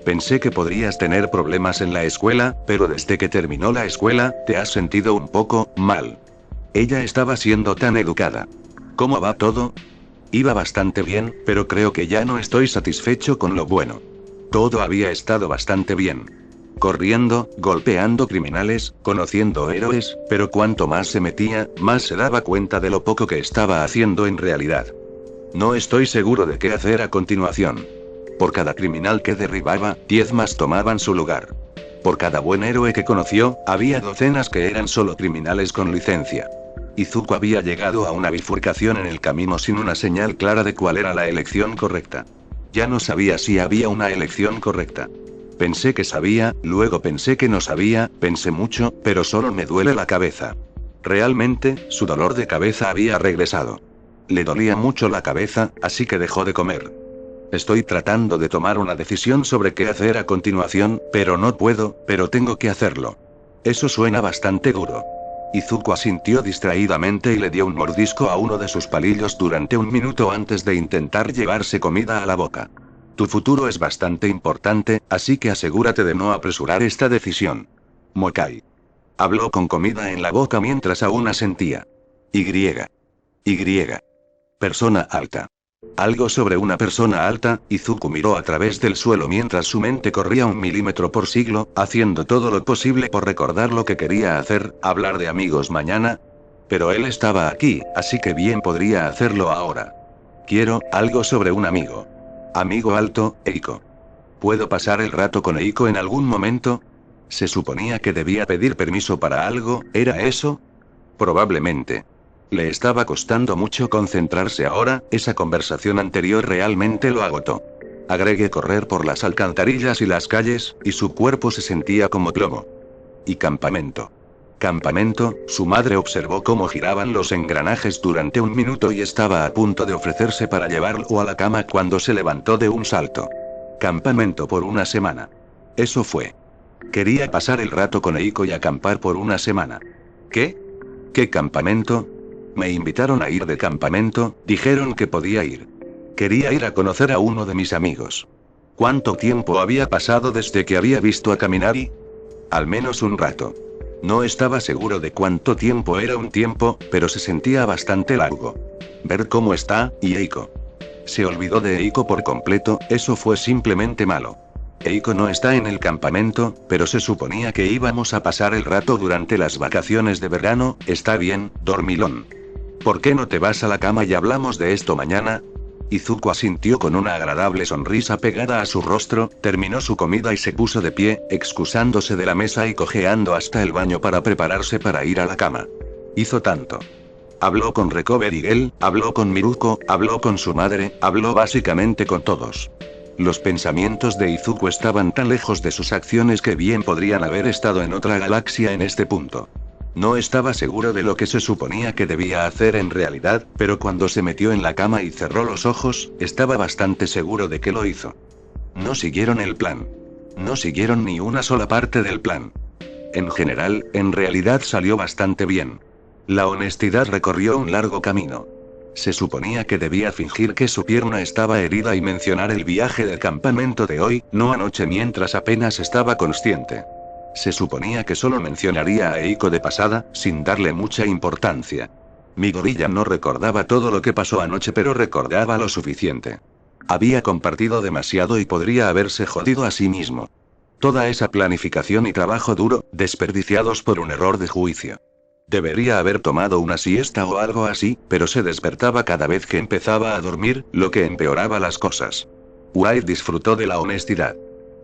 Pensé que podrías tener problemas en la escuela, pero desde que terminó la escuela, te has sentido un poco mal. Ella estaba siendo tan educada. ¿Cómo va todo? Iba bastante bien, pero creo que ya no estoy satisfecho con lo bueno. Todo había estado bastante bien. Corriendo, golpeando criminales, conociendo héroes, pero cuanto más se metía, más se daba cuenta de lo poco que estaba haciendo en realidad. No estoy seguro de qué hacer a continuación. Por cada criminal que derribaba, 10 más tomaban su lugar. Por cada buen héroe que conoció, había docenas que eran solo criminales con licencia. Izuku había llegado a una bifurcación en el camino sin una señal clara de cuál era la elección correcta. Ya no sabía si había una elección correcta. Pensé que sabía, luego pensé que no sabía, pensé mucho, pero solo me duele la cabeza. Realmente, su dolor de cabeza había regresado. Le dolía mucho la cabeza, así que dejó de comer. Estoy tratando de tomar una decisión sobre qué hacer a continuación, pero no puedo, pero tengo que hacerlo. Eso suena bastante duro. Izuku asintió distraídamente y le dio un mordisco a uno de sus palillos durante un minuto antes de intentar llevarse comida a la boca. Tu futuro es bastante importante, así que asegúrate de no apresurar esta decisión. Mokai. Habló con comida en la boca mientras aún asentía. Y. Persona alta. Algo sobre una persona alta. Izuku miró a través del suelo mientras su mente corría 1 milímetro por siglo, haciendo todo lo posible por recordar lo que quería hacer, hablar de amigos mañana. Pero él estaba aquí, así que bien podría hacerlo ahora. Quiero, algo sobre un amigo. Amigo alto, Eiko. ¿Puedo pasar el rato con Eiko en algún momento? Se suponía que debía pedir permiso para algo, ¿era eso? Probablemente. Le estaba costando mucho concentrarse ahora, esa conversación anterior realmente lo agotó. Agregué correr por las alcantarillas y las calles, y su cuerpo se sentía como plomo. Y campamento. Campamento, su madre observó cómo giraban los engranajes durante 1 minuto y estaba a punto de ofrecerse para llevarlo a la cama cuando se levantó de un salto. Campamento por 1 semana. Eso fue. Quería pasar el rato con Eiko y acampar por 1 semana. ¿Qué? ¿Qué campamento? Me invitaron a ir de campamento, dijeron que podía ir. Quería ir a conocer a uno de mis amigos. ¿Cuánto tiempo había pasado desde que había visto a Kaminari? Al menos un rato. No estaba seguro de cuánto tiempo era un tiempo, pero se sentía bastante largo. Ver cómo está, y Eiko. Se olvidó de Eiko por completo, eso fue simplemente malo. Eiko no está en el campamento, pero se suponía que íbamos a pasar el rato durante las vacaciones de verano. Está bien, dormilón. ¿Por qué no te vas a la cama y hablamos de esto mañana? Izuku asintió con una agradable sonrisa pegada a su rostro, terminó su comida y se puso de pie, excusándose de la mesa y cojeando hasta el baño para prepararse para ir a la cama. Hizo tanto. Habló con Recovery Girl, habló con Miruko, habló con su madre, habló básicamente con todos. Los pensamientos de Izuku estaban tan lejos de sus acciones que bien podrían haber estado en otra galaxia en este punto. No estaba seguro de lo que se suponía que debía hacer en realidad, pero cuando se metió en la cama y cerró los ojos, estaba bastante seguro de que lo hizo. No siguieron el plan. No siguieron ni una sola parte del plan. En general, en realidad salió bastante bien. La honestidad recorrió un largo camino. Se suponía que debía fingir que su pierna estaba herida y mencionar el viaje del campamento de hoy, no anoche mientras apenas estaba consciente. Se suponía que solo mencionaría a Eiko de pasada, sin darle mucha importancia. Mi gorilla no recordaba todo lo que pasó anoche, pero recordaba lo suficiente. Había compartido demasiado y podría haberse jodido a sí mismo. Toda esa planificación y trabajo duro, desperdiciados por un error de juicio. Debería haber tomado una siesta o algo así, pero se despertaba cada vez que empezaba a dormir, lo que empeoraba las cosas. White disfrutó de la honestidad.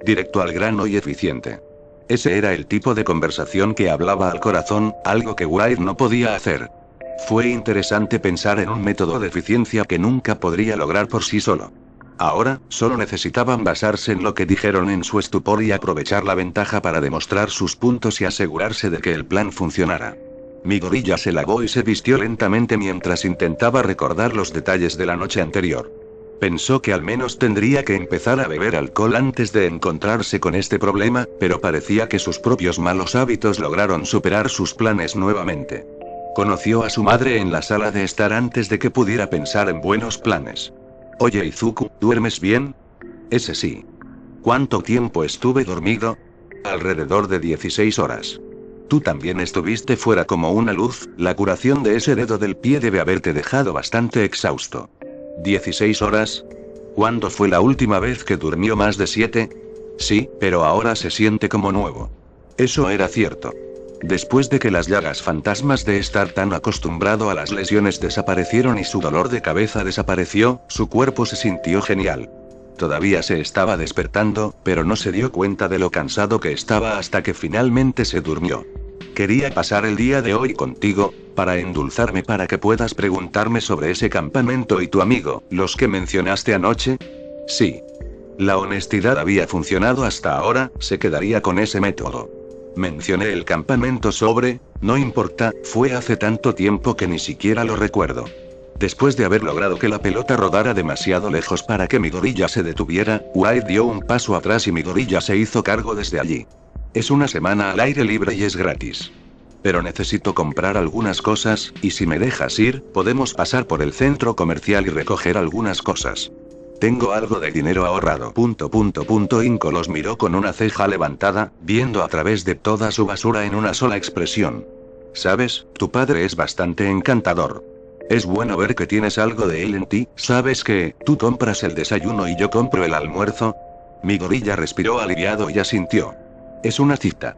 Directo al grano y eficiente. Ese era el tipo de conversación que hablaba al corazón, algo que White no podía hacer. Fue interesante pensar en un método de eficiencia que nunca podría lograr por sí solo. Ahora, solo necesitaban basarse en lo que dijeron en su estupor y aprovechar la ventaja para demostrar sus puntos y asegurarse de que el plan funcionara. Mi gorilla se lavó y se vistió lentamente mientras intentaba recordar los detalles de la noche anterior. Pensó que al menos tendría que empezar a beber alcohol antes de encontrarse con este problema, pero parecía que sus propios malos hábitos lograron superar sus planes nuevamente. Conoció a su madre en la sala de estar antes de que pudiera pensar en buenos planes. Oye Izuku, ¿duermes bien? Ese sí. ¿Cuánto tiempo estuve dormido? Alrededor de 16 horas. Tú también estuviste fuera como una luz, la curación de ese dedo del pie debe haberte dejado bastante exhausto. 16 horas. ¿Cuándo fue la última vez que durmió más de 7? Sí, pero ahora se siente como nuevo. Eso era cierto. Después de que las llagas fantasmas de estar tan acostumbrado a las lesiones desaparecieron y su dolor de cabeza desapareció, su cuerpo se sintió genial. Todavía se estaba despertando, pero no se dio cuenta de lo cansado que estaba hasta que finalmente se durmió. Quería pasar el día de hoy contigo, para endulzarme para que puedas preguntarme sobre ese campamento y tu amigo, los que mencionaste anoche. Sí. La honestidad había funcionado hasta ahora, se quedaría con ese método. Mencioné el campamento no importa, fue hace tanto tiempo que ni siquiera lo recuerdo. Después de haber logrado que la pelota rodara demasiado lejos para que mi gorilla se detuviera, White dio un paso atrás y mi gorilla se hizo cargo desde allí. Es una semana al aire libre y es gratis. Pero necesito comprar algunas cosas, y si me dejas ir, podemos pasar por el centro comercial y recoger algunas cosas. Tengo algo de dinero ahorrado. Inco los miró con una ceja levantada, viendo a través de toda su basura en una sola expresión. ¿Sabes? Tu padre es bastante encantador. Es bueno ver que tienes algo de él en ti. ¿Sabes que tú compras el desayuno y yo compro el almuerzo? Mi gorilla respiró aliviado y asintió. Es una cita.